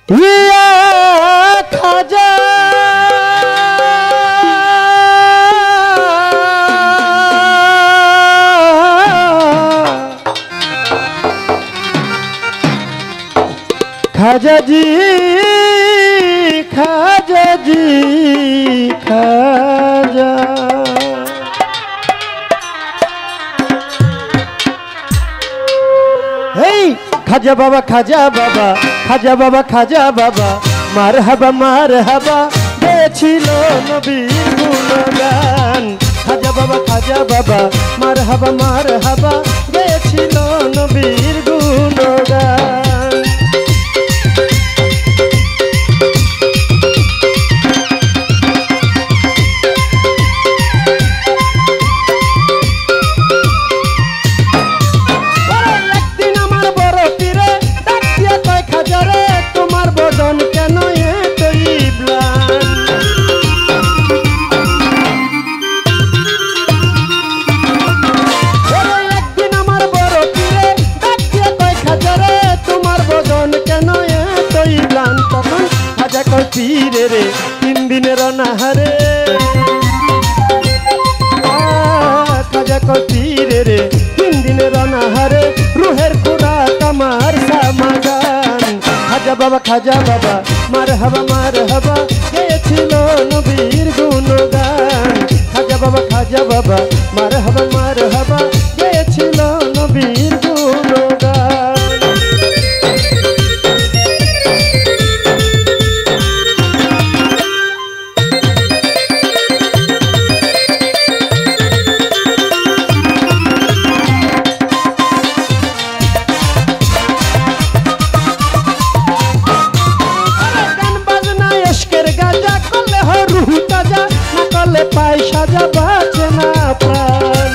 ইয়া খাজা खाजा जी खाजा हे खाजा बाबा खाजा बाबा मारहाबा गेछिलो नबीर गुणगान खाजा बाबा मारहाबा गेछिलो नबीर गुणगान पीरे रे 3 दिनेर अनाहारे खाजा को पीरे रे 3 दिनेर अनाहारे रूहेर खुराक आमार समाधान खाजा बाबा मारहाबा गेछिलो नबीर गुणगान खाजा बाबा मारहाबा गेछिलो नबीर गुणगान पाई साजा बाचे ना प्राण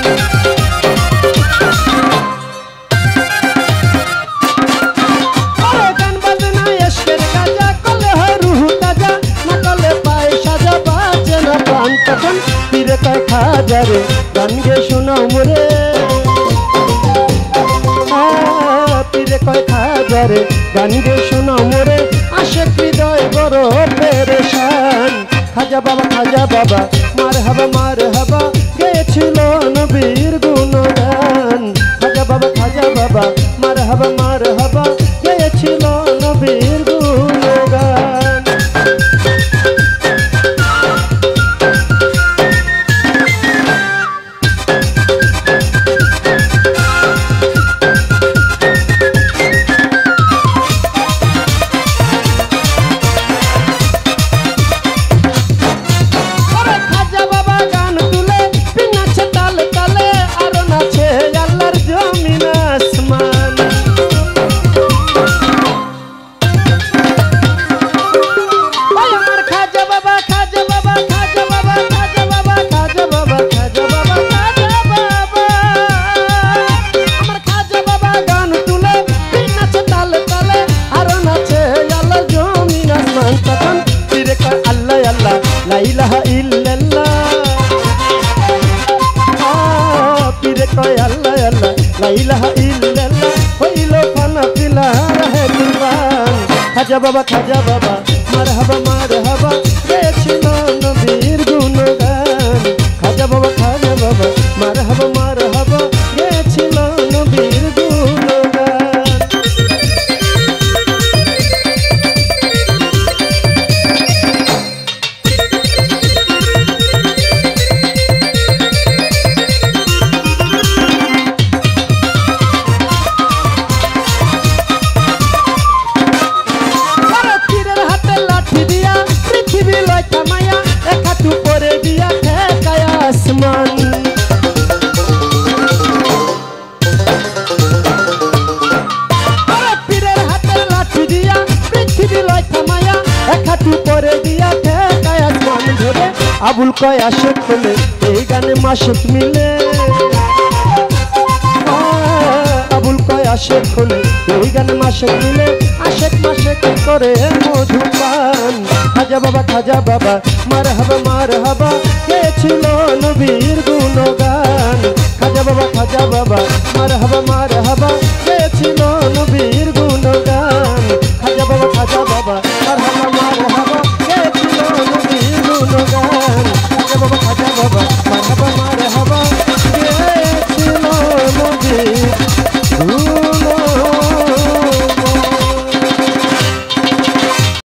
गान बजना यशकेर गाजा कले रूह ताजा ना कले पाई साजा बाचे ना प्राण तखन पीरे कय खाजा रे गान गे शोनाओ मोरे पीरे कय खाजा रे गान गे शोनाओ मोरे आशिक हृदय बड़ पेरेशान खाजा बाबा मारहाबा गेछिलो नबीर गुणगान खाजा बाबा मारहाबा गेछिलो नबीर गुणगान ला इलाहा इल्लल्लाह पीरे कय अल्लाह ला इलाहा इल्लल्लाह होइलो फाना पिला रहे कुर्बान खाजा बाबा मारहाबा गेछिलो नबीर गुणगान खाजा बाबा मारहाबा गेछिलो नबीर गुणगान আবুল কয় আশেক হলে এই গানে মাসুক মিলে আবুল কয় আশেক হলে এই গানে মাসুক মিলে আশেক মাসেক করে মধুপান খাজা বাবা মারহাবা গেছিল নবীর গুণগান খাজা বাবা মারহাবা গেছিল নবীর গুণগান খাজা বাবা